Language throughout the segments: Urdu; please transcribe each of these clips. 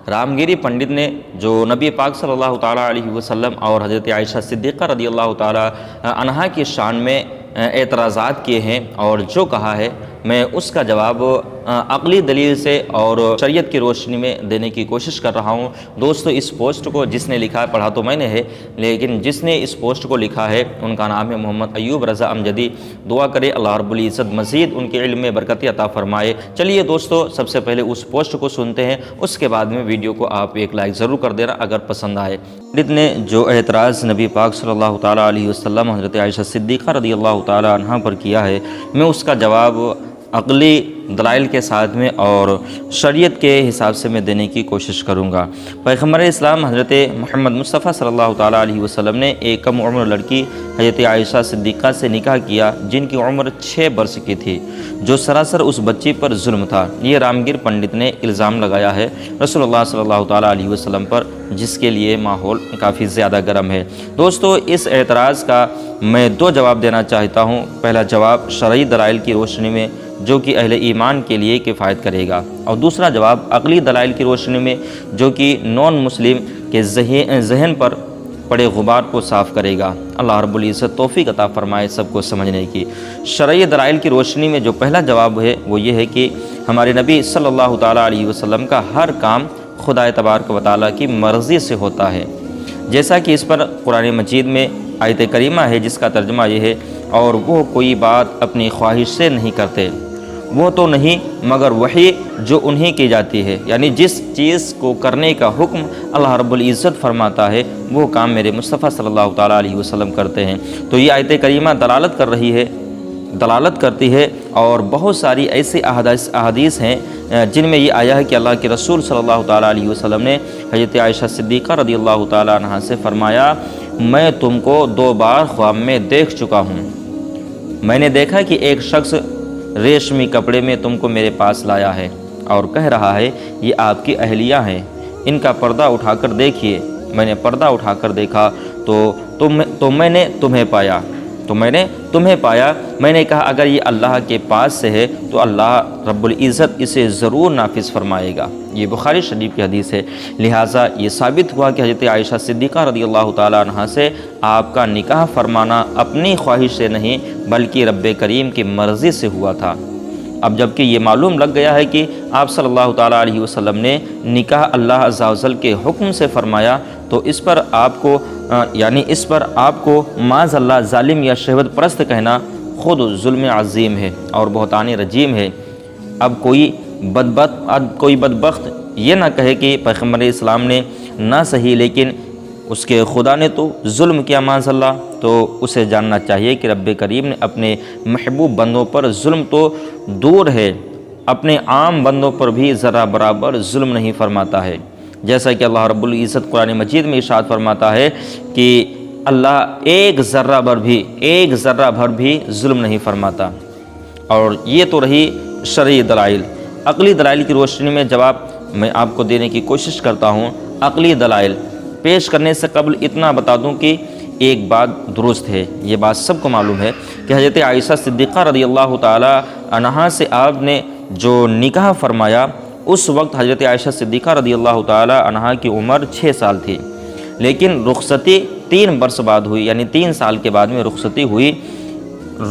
رامگیری پنڈت نے جو نبی پاک صلی اللہ تعالیٰ علیہ وسلم اور حضرت عائشہ صدیقہ رضی اللہ تعالیٰ عنہا کی شان میں اعتراضات کیے ہیں اور جو کہا ہے، میں اس کا جواب عقلی دلیل سے اور شریعت کی روشنی میں دینے کی کوشش کر رہا ہوں۔ دوستو، اس پوسٹ کو جس نے لکھا ہے، پڑھا تو میں نے ہے، لیکن جس نے اس پوسٹ کو لکھا ہے ان کا نام ہے محمد ایوب رضا امجدی۔ دعا کرے اللہ رب العزت مزید ان کے علم میں برکت عطا فرمائے۔ چلیے دوستو، سب سے پہلے اس پوسٹ کو سنتے ہیں، اس کے بعد میں ویڈیو کو آپ ایک لائک ضرور کر دینا اگر پسند آئے۔ پنڈت نے جو اعتراض نبی پاک صلی اللہ تعالیٰ علیہ وسلم حضرت عائشہ صدیقہ رضی اللہ تعالیٰ عنہ پر کیا ہے، میں اس کا جواب عقلی دلائل کے ساتھ میں اور شریعت کے حساب سے میں دینے کی کوشش کروں گا۔ پیغمبر اسلام حضرت محمد مصطفیٰ صلی اللہ تعالیٰ علیہ وسلم نے ایک کم عمر لڑکی حضرت عائشہ صدیقہ سے نکاح کیا جن کی عمر 6 برس کی تھی، جو سراسر اس بچی پر ظلم تھا۔ یہ رامگیر پنڈت نے الزام لگایا ہے رسول اللہ صلی اللہ تعالیٰ علیہ وسلم پر، جس کے لیے ماحول کافی زیادہ گرم ہے۔ دوستو، اس اعتراض کا میں 2 جواب دینا چاہتا ہوں۔ پہلا جواب شرعی دلائل کی روشنی میں جو کہ اہل ایمان کے لیے کفایت کرے گا، اور دوسرا جواب عقلی دلائل کی روشنی میں جو کہ نان مسلم کے ذہن پر پڑے غبار کو صاف کرے گا۔ اللہ رب العزت توفیق عطا فرمائے سب کو سمجھنے کی۔ شرعی دلائل کی روشنی میں جو پہلا جواب ہے وہ یہ ہے کہ ہمارے نبی صلی اللہ تعالیٰ علیہ وسلم کا ہر کام خدا تبارک و تعالیٰ کی مرضی سے ہوتا ہے، جیسا کہ اس پر قرآن مجید میں آیت کریمہ ہے جس کا ترجمہ یہ ہے، اور وہ کوئی بات اپنی خواہش سے نہیں کرتے، وہ تو نہیں مگر وہی جو انہیں کی جاتی ہے، یعنی جس چیز کو کرنے کا حکم اللہ رب العزت فرماتا ہے وہ کام میرے مصطفیٰ صلی اللہ تعالیٰ علیہ وسلم کرتے ہیں۔ تو یہ آیت کریمہ دلالت کرتی ہے، اور بہت ساری ایسی احادیث ہیں جن میں یہ آیا ہے کہ اللہ کے رسول صلی اللہ تعالیٰ علیہ وسلم نے حضرت عائشہ صدیقہ رضی اللہ تعالیٰ عنہ سے فرمایا، میں تم کو 2 بار خواب میں دیکھ چکا ہوں۔ میں نے دیکھا کہ ایک شخص ریشمی کپڑے میں تم کو میرے پاس لایا ہے اور کہہ رہا ہے یہ آپ کی اہلیہ ہیں، ان کا پردہ اٹھا کر دیکھیے۔ میں نے پردہ اٹھا کر دیکھا تو میں نے تمہیں پایا۔ میں نے کہا اگر یہ اللہ کے پاس سے ہے تو اللہ رب العزت اسے ضرور نافذ فرمائے گا۔ یہ بخاری شریف کی حدیث ہے۔ لہٰذا یہ ثابت ہوا کہ حضرت عائشہ صدیقہ رضی اللہ تعالیٰ عنہ سے آپ کا نکاح فرمانا اپنی خواہش سے نہیں بلکہ رب کریم کی مرضی سے ہوا تھا۔ اب جبکہ یہ معلوم لگ گیا ہے کہ آپ صلی اللہ تعالیٰ علیہ وسلم نے نکاح اللہ عز و جل کے حکم سے فرمایا، تو اس پر آپ کو معاذ اللہ ظالم یا شہوت پرست کہنا خود ظلم عظیم ہے اور بہتان رجیم ہے۔ اب کوئی بدبخت یہ نہ کہے کہ پیغمبر اسلام نے نہ صحیح لیکن اس کے خدا نے تو ظلم کیا معاذ اللہ، تو اسے جاننا چاہیے کہ رب کریم نے اپنے محبوب بندوں پر ظلم تو دور ہے، اپنے عام بندوں پر بھی ذرا برابر ظلم نہیں فرماتا ہے، جیسا کہ اللہ رب العزت قرآن مجید میں ارشاد فرماتا ہے کہ اللہ ایک ذرہ بھر بھی ظلم نہیں فرماتا۔ اور یہ تو رہی شرعی دلائل۔ عقلی دلائل کی روشنی میں جواب میں آپ کو دینے کی کوشش کرتا ہوں۔ عقلی دلائل پیش کرنے سے قبل اتنا بتا دوں کہ ایک بات درست ہے، یہ بات سب کو معلوم ہے کہ حضرت عائشہ صدیقہ رضی اللہ تعالی عنہا سے آپ نے جو نکاح فرمایا اس وقت حضرت عائشہ صدیقہ رضی اللہ تعالی عنہا کی عمر 6 سال تھی، لیکن رخصتی 3 برس بعد ہوئی، یعنی 3 سال کے بعد میں رخصتی ہوئی۔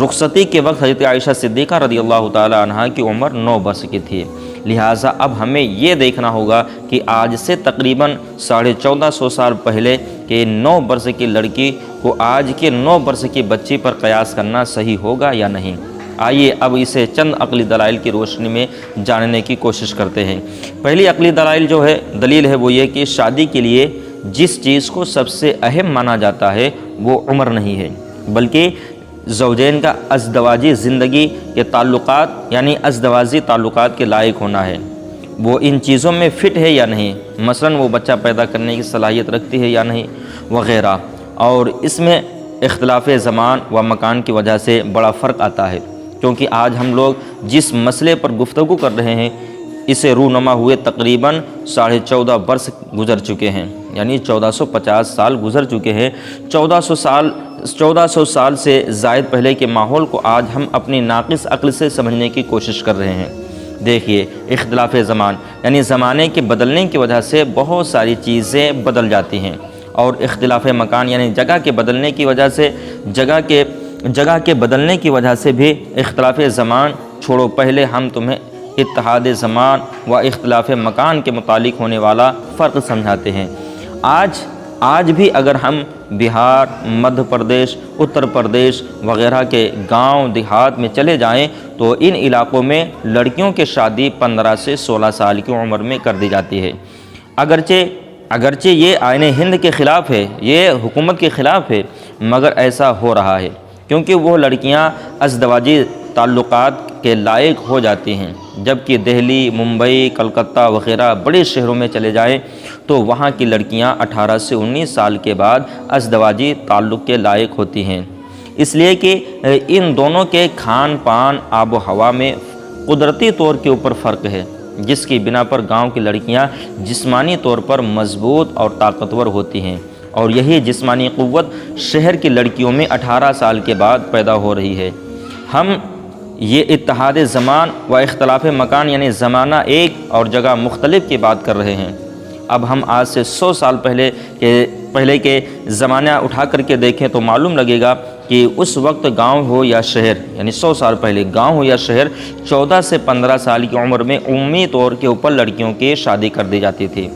رخصتی کے وقت حضرت عائشہ صدیقہ رضی اللہ تعالی عنہا کی عمر 9 برس کی تھی۔ لہٰذا اب ہمیں یہ دیکھنا ہوگا کہ آج سے تقریباً 1450 سال پہلے کہ 9 برس کی لڑکی کو آج کے 9 برس کی بچی پر قیاس کرنا صحیح ہوگا یا نہیں۔ آئیے اب اسے چند عقلی دلائل کی روشنی میں جاننے کی کوشش کرتے ہیں۔ پہلی عقلی دلیل ہے وہ یہ کہ شادی کے لیے جس چیز کو سب سے اہم مانا جاتا ہے وہ عمر نہیں ہے، بلکہ زوجین کا ازدواجی زندگی کے تعلقات یعنی ازدواجی تعلقات کے لائق ہونا ہے، وہ ان چیزوں میں فٹ ہے یا نہیں، مثلا وہ بچہ پیدا کرنے کی صلاحیت رکھتی ہے یا نہیں وغیرہ۔ اور اس میں اختلاف زمان و مکان کی وجہ سے بڑا فرق آتا ہے، کیونکہ آج ہم لوگ جس مسئلے پر گفتگو کر رہے ہیں اسے رونما ہوئے تقریباً 14.5 برس گزر چکے ہیں، یعنی 1450 سال گزر چکے ہیں۔ 1400 سال سے زائد پہلے کے ماحول کو آج ہم اپنی ناقص عقل سے سمجھنے کی کوشش کر رہے ہیں۔ دیکھیے اختلاف زمان یعنی زمانے کے بدلنے کی وجہ سے بہت ساری چیزیں بدل جاتی ہیں، اور اختلاف مکان یعنی جگہ کے بدلنے کی وجہ سے جگہ کے بدلنے کی وجہ سے بھی اختلاف زمان چھوڑو، پہلے ہم تمہیں اتحاد زمان و اختلاف مکان کے متعلق ہونے والا فرق سمجھاتے ہیں۔ آج بھی اگر ہم بہار، مدھیہ پردیش، اتر پردیش وغیرہ کے گاؤں دیہات میں چلے جائیں تو ان علاقوں میں لڑکیوں کی شادی 15 سے 16 سال کی عمر میں کر دی جاتی ہے۔ اگرچہ یہ آئین ہند کے خلاف ہے، یہ حکومت کے خلاف ہے، مگر ایسا ہو رہا ہے کیونکہ وہ لڑکیاں ازدواجی تعلقات کے لائق ہو جاتی ہیں، جبکہ دہلی، ممبئی، کلکتہ وغیرہ بڑے شہروں میں چلے جائیں تو وہاں کی لڑکیاں 18 سے 19 سال کے بعد ازدواجی تعلق کے لائق ہوتی ہیں، اس لیے کہ ان دونوں کے کھان پان، آب و ہوا میں قدرتی طور کے اوپر فرق ہے، جس کی بنا پر گاؤں کی لڑکیاں جسمانی طور پر مضبوط اور طاقتور ہوتی ہیں، اور یہی جسمانی قوت شہر کی لڑکیوں میں 18 سال کے بعد پیدا ہو رہی ہے۔ ہم یہ اتحاد زمان و اختلاف مکان یعنی زمانہ ایک اور جگہ مختلف کی بات کر رہے ہیں۔ اب ہم آج سے 100 سال پہلے کے زمانہ اٹھا کر کے دیکھیں تو معلوم لگے گا کہ اس وقت گاؤں ہو یا شہر، یعنی 100 سال پہلے گاؤں ہو یا شہر، 14 سے 15 سال کی عمر میں عمومی طور کے اوپر لڑکیوں کی شادی کر دی جاتی تھی،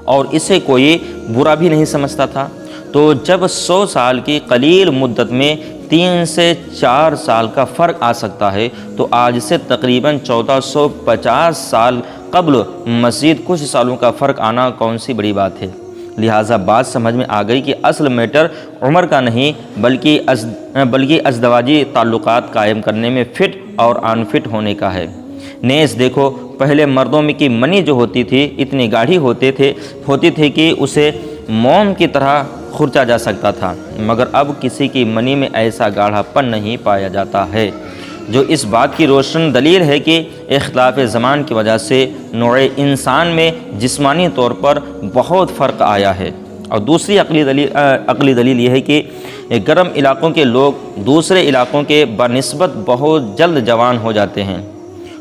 اور اسے کوئی برا بھی نہیں سمجھتا تھا۔ تو جب 100 سال کی قلیل مدت میں 3 سے 4 سال کا فرق آ سکتا ہے تو آج سے تقریباً 1450 سال قبل مزید کچھ سالوں کا فرق آنا کون سی بڑی بات ہے۔ لہٰذا بات سمجھ میں آ گئی کہ اصل میٹر عمر کا نہیں بلکہ ازدواجی تعلقات قائم کرنے میں فٹ اور ان فٹ ہونے کا ہے۔ نیز دیکھو، پہلے مردوں میں کی منی جو ہوتی تھی اتنی گاڑھی ہوتی تھی کہ اسے موم کی طرح خرچا جا سکتا تھا، مگر اب کسی کی منی میں ایسا گاڑھا پن نہیں پایا جاتا ہے، جو اس بات کی روشن دلیل ہے کہ اختلاف زمان کی وجہ سے نوع انسان میں جسمانی طور پر بہت فرق آیا ہے۔ اور دوسری عقلی دلیل یہ ہے کہ گرم علاقوں کے لوگ دوسرے علاقوں کے بنسبت بہت جلد جوان ہو جاتے ہیں،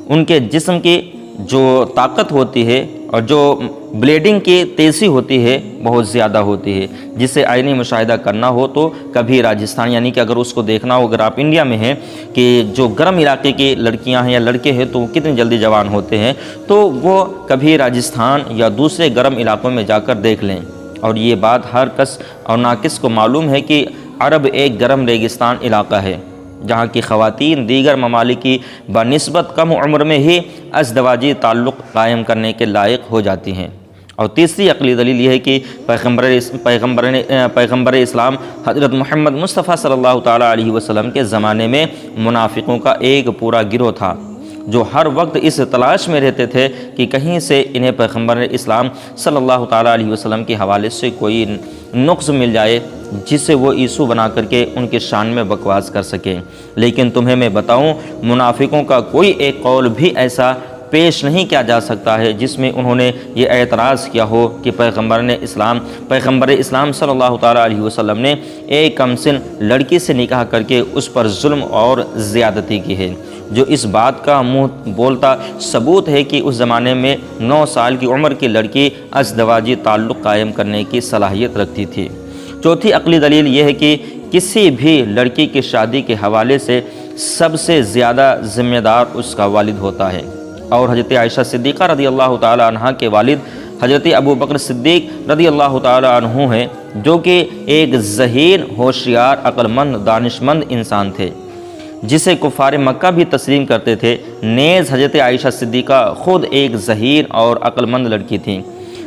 ان کے جسم کی جو طاقت ہوتی ہے اور جو بلیڈنگ کی تیزی ہوتی ہے بہت زیادہ ہوتی ہے، جسے عینی مشاہدہ کرنا ہو تو کبھی راجستھان، یعنی کہ اگر اس کو دیکھنا ہو اگر آپ انڈیا میں ہیں کہ جو گرم علاقے کی لڑکیاں ہیں یا لڑکے ہیں تو وہ کتنی جلدی جوان ہوتے ہیں، تو وہ کبھی راجستھان یا دوسرے گرم علاقوں میں جا کر دیکھ لیں۔ اور یہ بات ہر کس اور ناقص کو معلوم ہے کہ عرب ایک گرم ریگستان علاقہ ہے، جہاں کی خواتین دیگر ممالک کی بنسبت کم عمر میں ہی ازدواجی تعلق قائم کرنے کے لائق ہو جاتی ہیں۔ اور تیسری عقلی دلیل یہ ہے کہ پیغمبر اسلام حضرت محمد مصطفیٰ صلی اللہ تعالیٰ علیہ وسلم کے زمانے میں منافقوں کا ایک پورا گروہ تھا، جو ہر وقت اس تلاش میں رہتے تھے کہ کہیں سے انہیں پیغمبر اسلام صلی اللہ تعالیٰ علیہ وسلم کے حوالے سے کوئی نقص مل جائے جسے وہ یسوع بنا کر کے ان کے شان میں بکواس کر سکیں۔ لیکن تمہیں میں بتاؤں، منافقوں کا کوئی ایک قول بھی ایسا پیش نہیں کیا جا سکتا ہے جس میں انہوں نے یہ اعتراض کیا ہو کہ پیغمبر اسلام صلی اللہ تعالیٰ علیہ وسلم نے ایک کم سن لڑکی سے نکاح کر کے اس پر ظلم اور زیادتی کی ہے، جو اس بات کا منہ بولتا ثبوت ہے کہ اس زمانے میں 9 سال کی عمر کی لڑکی ازدواجی تعلق قائم کرنے کی صلاحیت رکھتی تھی۔ چوتھی عقلی دلیل یہ ہے کہ کسی بھی لڑکی کی شادی کے حوالے سے سب سے زیادہ ذمہ دار اس کا والد ہوتا ہے، اور حضرت عائشہ صدیقہ رضی اللہ تعالی عنہ کے والد حضرت ابو بکر صدیق رضی اللہ تعالی عنہ ہیں، جو کہ ایک ذہین، ہوشیار، عقل مند، دانش مند انسان تھے، جسے کفار مکہ بھی تسلیم کرتے تھے۔ نیز حضرت عائشہ صدیقہ خود ایک ذہین اور عقل مند لڑکی تھیں۔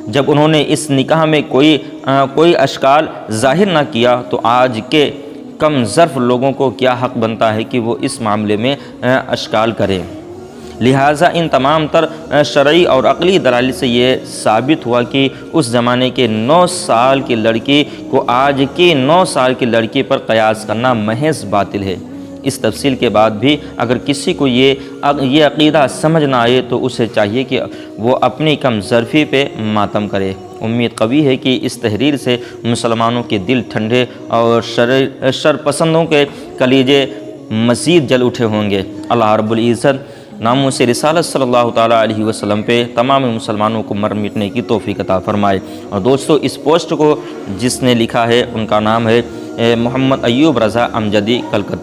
جب انہوں نے اس نکاح میں کوئی اشکال ظاہر نہ کیا تو آج کے کم ظرف لوگوں کو کیا حق بنتا ہے کہ وہ اس معاملے میں اشکال کریں۔ لہٰذا ان تمام تر شرعی اور عقلی دلائل سے یہ ثابت ہوا کہ اس زمانے کے 9 سال کی لڑکی کو آج کی 9 سال کی لڑکی پر قیاس کرنا محض باطل ہے۔ اس تفصیل کے بعد بھی اگر کسی کو یہ عقیدہ سمجھ نہ آئے تو اسے چاہیے کہ وہ اپنی کم ظرفی پہ ماتم کرے۔ امید قوی ہے کہ اس تحریر سے مسلمانوں کے دل ٹھنڈے اور شر پسندوں کے کلیجے مزید جل اٹھے ہوں گے۔ اللہ رب العزت ناموس رسالت صلی اللہ تعالیٰ علیہ وسلم پہ تمام مسلمانوں کو مر مٹنے کی توفیق عطا فرمائے۔ اور دوستو اس پوسٹ کو جس نے لکھا ہے ان کا نام ہے محمد ایوب رضا امجدی کلکتہ۔